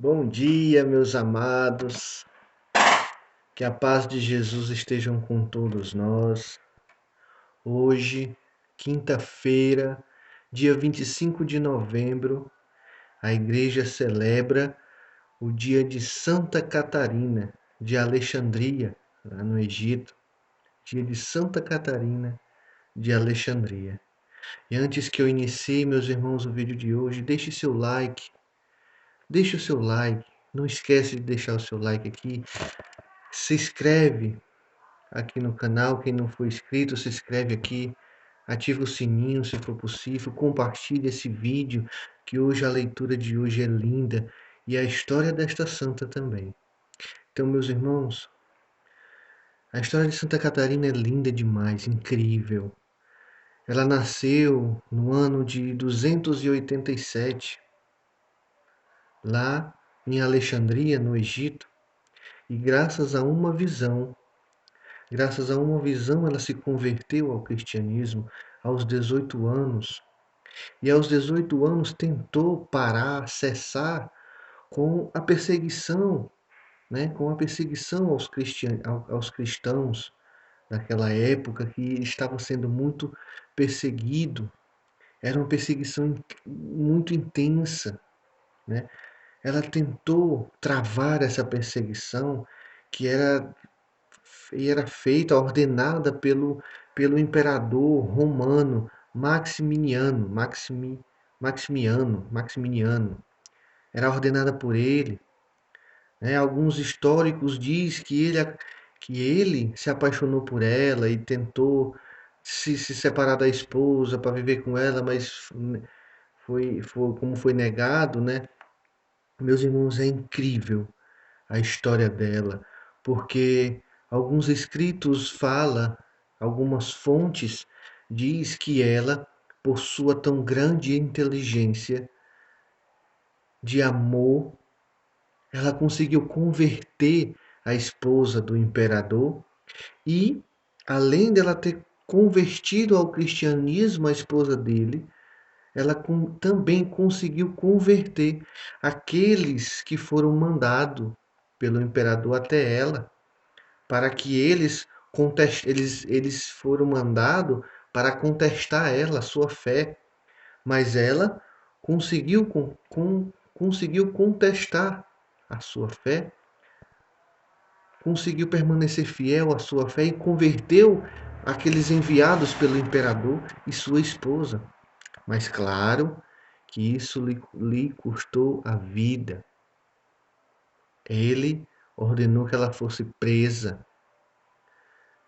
Bom dia, meus amados. Que a paz de Jesus estejam com todos nós. Hoje, quinta-feira, dia 25 de novembro, a igreja celebra o dia de Santa Catarina de Alexandria, lá no Egito. Dia de Santa Catarina de Alexandria. E antes que eu inicie, meus irmãos, o vídeo de hoje, deixe seu like. Deixe o seu like. Não esquece de deixar o seu like aqui. Se inscreve aqui no canal, quem não for inscrito, se inscreve aqui, ativa o sininho se for possível, compartilhe esse vídeo, que hoje a leitura de hoje é linda e a história desta santa também. Então, meus irmãos, a história de Santa Catarina é linda demais, incrível. Ela nasceu no ano de 287, lá em Alexandria, no Egito, e graças a uma visão, ela se converteu ao cristianismo aos 18 anos. E aos 18 anos tentou parar, cessar com a perseguição, né? Com a perseguição aos cristãos naquela época, que estavam sendo muito perseguidos. Era uma perseguição muito intensa, né? Ela tentou travar essa perseguição que era feita, ordenada pelo imperador romano Maximiano. Era ordenada por ele. Né? Alguns históricos dizem que ele se apaixonou por ela e tentou se separar da esposa para viver com ela, mas como foi negado, né? Meus irmãos, é incrível a história dela, porque alguns escritos falam, algumas fontes diz que ela, por sua tão grande inteligência de amor, ela conseguiu converter a esposa do imperador e, além dela ter convertido ao cristianismo a esposa dele, ela também conseguiu converter aqueles que foram mandados pelo imperador até ela, para que eles foram mandados para contestar ela, a sua fé, mas ela conseguiu, conseguiu contestar a sua fé, conseguiu permanecer fiel à sua fé e converteu aqueles enviados pelo imperador e sua esposa. Mas claro que isso lhe custou a vida. Ele ordenou que ela fosse presa,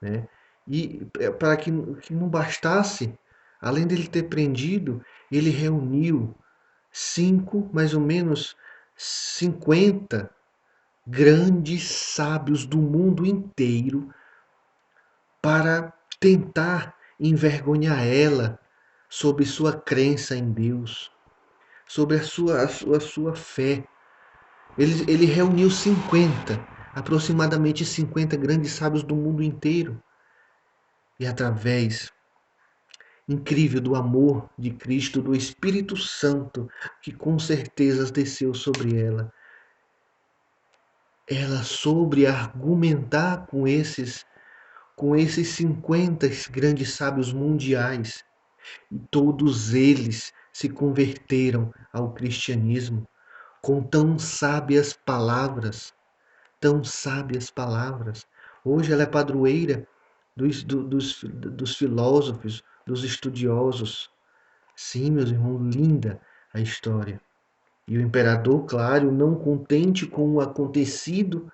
né? E para que não bastasse, além dele ter prendido, ele reuniu mais ou menos 50 grandes sábios do mundo inteiro para tentar envergonhar ela sobre sua crença em Deus, sobre a sua fé. Ele reuniu aproximadamente 50 grandes sábios do mundo inteiro. E através incrível do amor de Cristo, do Espírito Santo, que com certeza desceu sobre ela, ela soube argumentar com esses 50 grandes sábios mundiais, e todos eles se converteram ao cristianismo com tão sábias palavras. Hoje ela é padroeira dos filósofos, dos estudiosos. Sim, meus irmãos, linda a história. E o imperador, claro, não contente com o acontecido,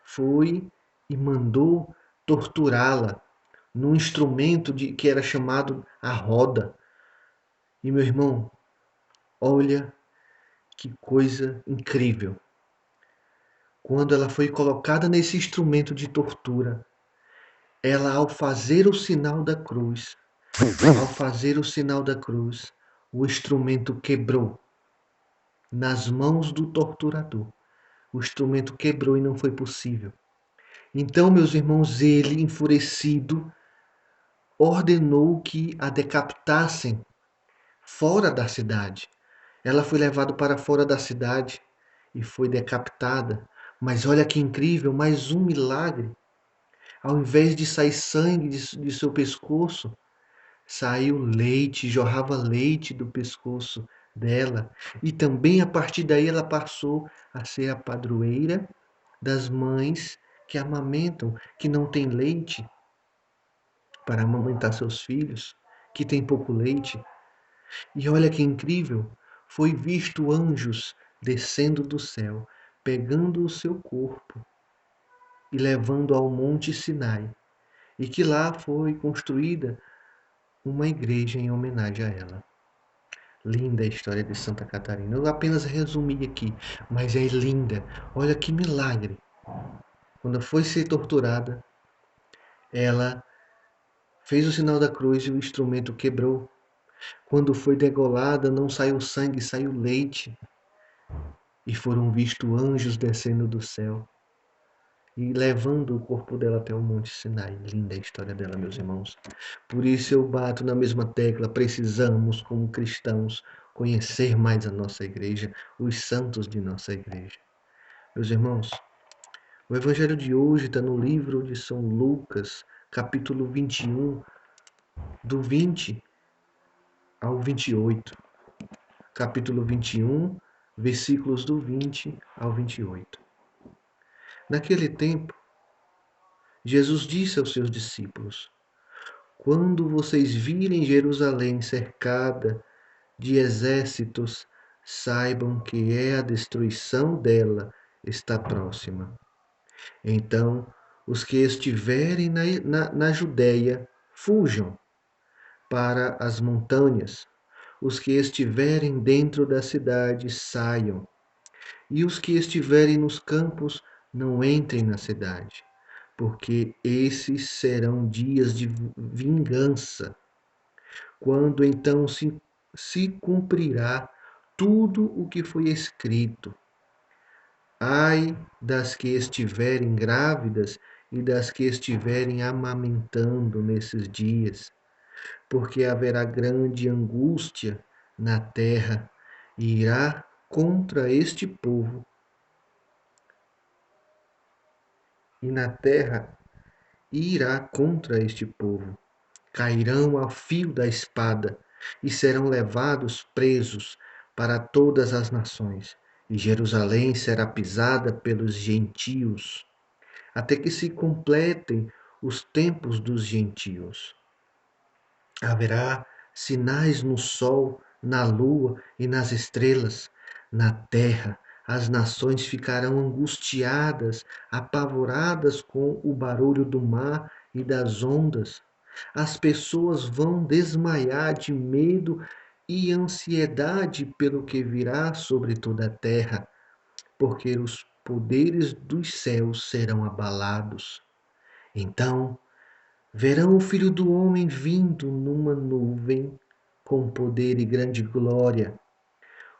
foi e mandou torturá-la num instrumento que era chamado a roda. E meu irmão, olha que coisa incrível. Quando ela foi colocada nesse instrumento de tortura, ela, ao fazer o sinal da cruz, o instrumento quebrou nas mãos do torturador. O instrumento quebrou e não foi possível. Então, meus irmãos, ele, enfurecido, ordenou que a decapitassem fora da cidade. Ela foi levada para fora da cidade e foi decapitada. Mas olha que incrível, mais um milagre. Ao invés de sair sangue de seu pescoço, saiu leite, jorrava leite do pescoço dela. E também a partir daí ela passou a ser a padroeira das mães que amamentam, que não têm leite para amamentar seus filhos, que têm pouco leite. E olha que incrível, foi visto anjos descendo do céu, pegando o seu corpo e levando ao Monte Sinai, e que lá foi construída uma igreja em homenagem a ela. Linda a história de Santa Catarina. Eu apenas resumi aqui, mas é linda. Olha que milagre. Quando foi ser torturada, ela fez o sinal da cruz e o instrumento quebrou. Quando foi degolada, não saiu sangue, saiu leite. E foram vistos anjos descendo do céu e levando o corpo dela até o Monte Sinai. Linda a história dela, meus irmãos. Por isso eu bato na mesma tecla. Precisamos, como cristãos, conhecer mais a nossa igreja, os santos de nossa igreja. Meus irmãos, o evangelho de hoje está no livro de São Lucas, capítulo 21, do 20 ao 28. Capítulo 21, versículos do 20 ao 28. Naquele tempo, Jesus disse aos seus discípulos: Quando vocês virem Jerusalém cercada de exércitos, saibam que a destruição dela está próxima. Então, os que estiverem na Judéia, fujam para as montanhas. Os que estiverem dentro da cidade, saiam. E os que estiverem nos campos, não entrem na cidade, porque esses serão dias de vingança, quando então se cumprirá tudo o que foi escrito. Ai das que estiverem grávidas e das que estiverem amamentando nesses dias, porque haverá grande angústia na terra e irá contra este povo. E na terra irá contra este povo. Cairão ao fio da espada e serão levados presos para todas as nações. E Jerusalém será pisada pelos gentios, até que se completem os tempos dos gentios. Haverá sinais no sol, na lua e nas estrelas. Na terra, as nações ficarão angustiadas, apavoradas com o barulho do mar e das ondas. As pessoas vão desmaiar de medo e ansiedade pelo que virá sobre toda a terra, porque os poderes dos céus serão abalados. Então, verão o Filho do Homem vindo numa nuvem com poder e grande glória.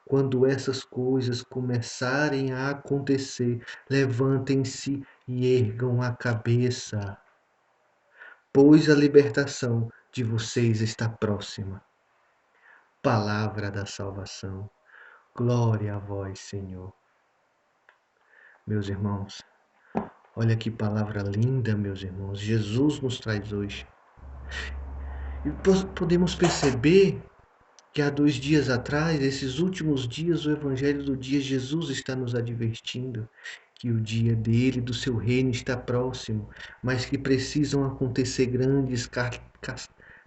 Quando essas coisas começarem a acontecer, levantem-se e ergam a cabeça, pois a libertação de vocês está próxima. Palavra da salvação. Glória a vós, Senhor. Meus irmãos, olha que palavra linda, meus irmãos. Jesus nos traz hoje. E podemos perceber que há 2 dias atrás, esses últimos dias, o Evangelho do dia, Jesus está nos advertindo que o dia dele, do seu reino, está próximo, mas que precisam acontecer grandes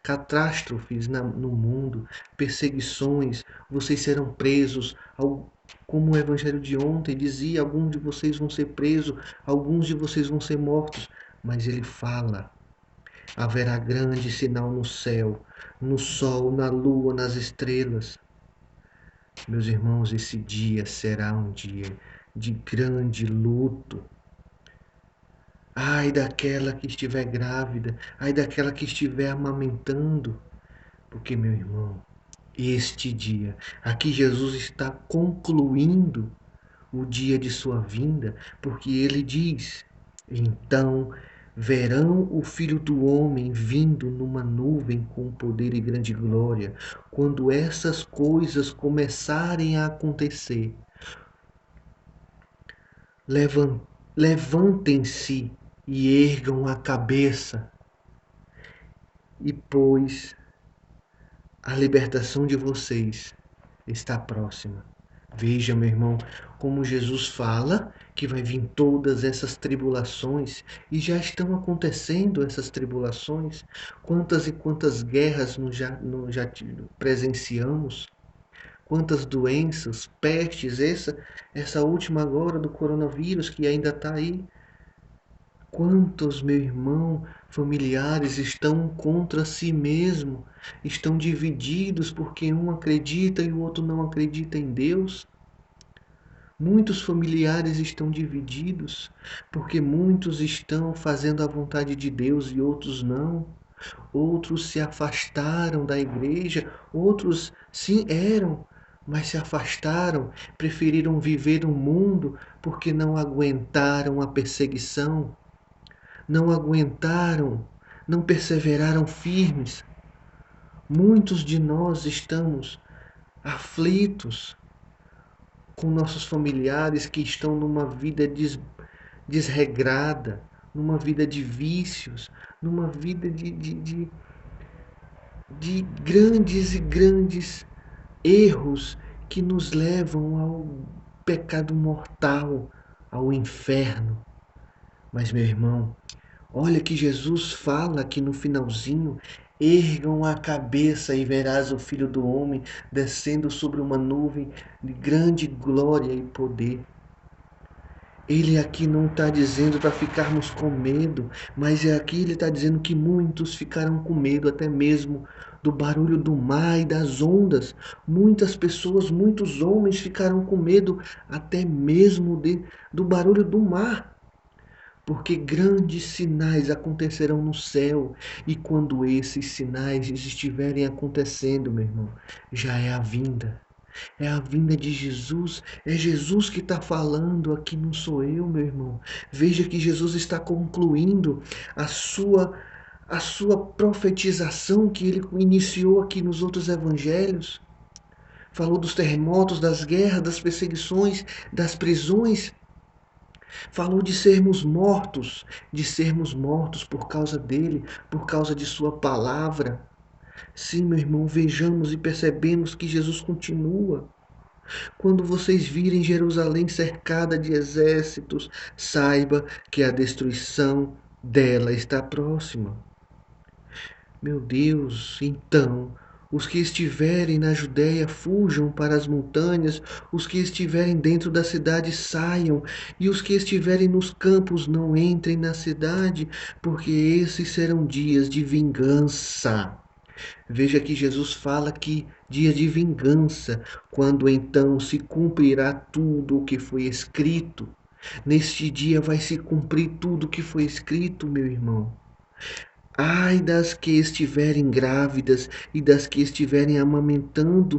catástrofes no mundo, perseguições, vocês serão presos, como o Evangelho de ontem dizia, alguns de vocês vão ser presos, alguns de vocês vão ser mortos, mas ele fala. Haverá grande sinal no céu, no sol, na lua, nas estrelas. Meus irmãos, esse dia será um dia de grande luto. Ai daquela que estiver grávida, ai daquela que estiver amamentando, porque, meu irmão, este dia, aqui Jesus está concluindo o dia de sua vinda, porque ele diz: então verão o Filho do Homem vindo numa nuvem com poder e grande glória. Quando essas coisas começarem a acontecer, Levantem-se e ergam a cabeça, e pois a libertação de vocês está próxima. Veja, meu irmão, como Jesus fala que vai vir todas essas tribulações e já estão acontecendo essas tribulações. Quantas e quantas guerras já presenciamos, quantas doenças, pestes, essa última agora do coronavírus que ainda está aí. Quantos, meu irmão, familiares estão contra si mesmo, estão divididos porque um acredita e o outro não acredita em Deus? Muitos familiares estão divididos porque muitos estão fazendo a vontade de Deus e outros não. Outros se afastaram da igreja, outros sim eram, mas se afastaram, preferiram viver o mundo porque não aguentaram a perseguição, não aguentaram, não perseveraram firmes. Muitos de nós estamos aflitos com nossos familiares que estão numa vida desregrada, numa vida de vícios, numa vida de grandes e grandes erros que nos levam ao pecado mortal, ao inferno. Mas, meu irmão, olha que Jesus fala aqui no finalzinho: ergam a cabeça e verás o Filho do Homem descendo sobre uma nuvem de grande glória e poder. Ele aqui não está dizendo para ficarmos com medo, mas aqui ele está dizendo que muitos ficaram com medo até mesmo do barulho do mar e das ondas. Muitas pessoas, muitos homens ficaram com medo até mesmo do barulho do mar, porque grandes sinais acontecerão no céu, e quando esses sinais estiverem acontecendo, meu irmão, já é a vinda. É a vinda de Jesus, é Jesus que está falando aqui, não sou eu, meu irmão. Veja que Jesus está concluindo a sua, a sua profetização que ele iniciou aqui nos outros evangelhos. Falou dos terremotos, das guerras, das perseguições, das prisões. Falou de sermos mortos por causa dele, por causa de sua palavra. Sim, meu irmão, vejamos e percebemos que Jesus continua. Quando vocês virem Jerusalém cercada de exércitos, saiba que a destruição dela está próxima. Meu Deus, então, os que estiverem na Judéia fujam para as montanhas, os que estiverem dentro da cidade saiam, e os que estiverem nos campos não entrem na cidade, porque esses serão dias de vingança. Veja que Jesus fala que dia de vingança, quando então se cumprirá tudo o que foi escrito. Neste dia vai se cumprir tudo o que foi escrito, meu irmão. Ai das que estiverem grávidas e das que estiverem amamentando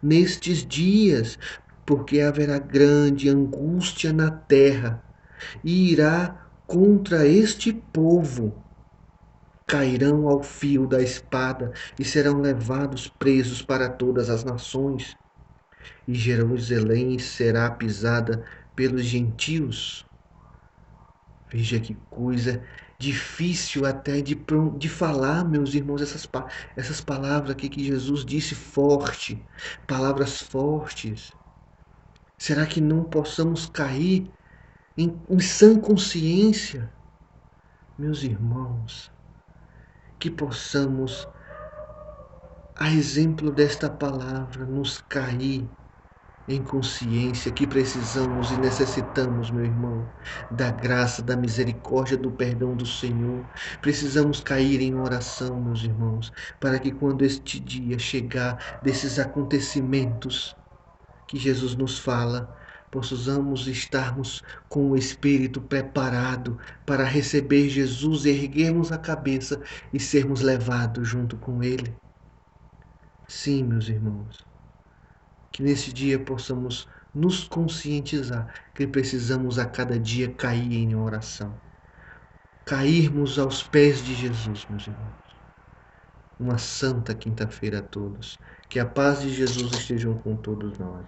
nestes dias, porque haverá grande angústia na terra, e irá contra este povo. Cairão ao fio da espada e serão levados presos para todas as nações, e Jerusalém será pisada pelos gentios. Veja que coisa difícil até de falar, meus irmãos, essas palavras aqui que Jesus disse forte, palavras fortes. Será que não possamos cair em sã consciência, meus irmãos, que possamos, a exemplo desta palavra, nos cair em consciência que precisamos e necessitamos, meu irmão, da graça, da misericórdia, do perdão do Senhor. Precisamos cair em oração, meus irmãos, para que quando este dia chegar desses acontecimentos que Jesus nos fala, possamos estarmos com o espírito preparado para receber Jesus, erguermos a cabeça e sermos levados junto com Ele. Sim, meus irmãos, que nesse dia possamos nos conscientizar que precisamos a cada dia cair em oração, cairmos aos pés de Jesus, meus irmãos. Uma santa quinta-feira a todos. Que a paz de Jesus esteja com todos nós.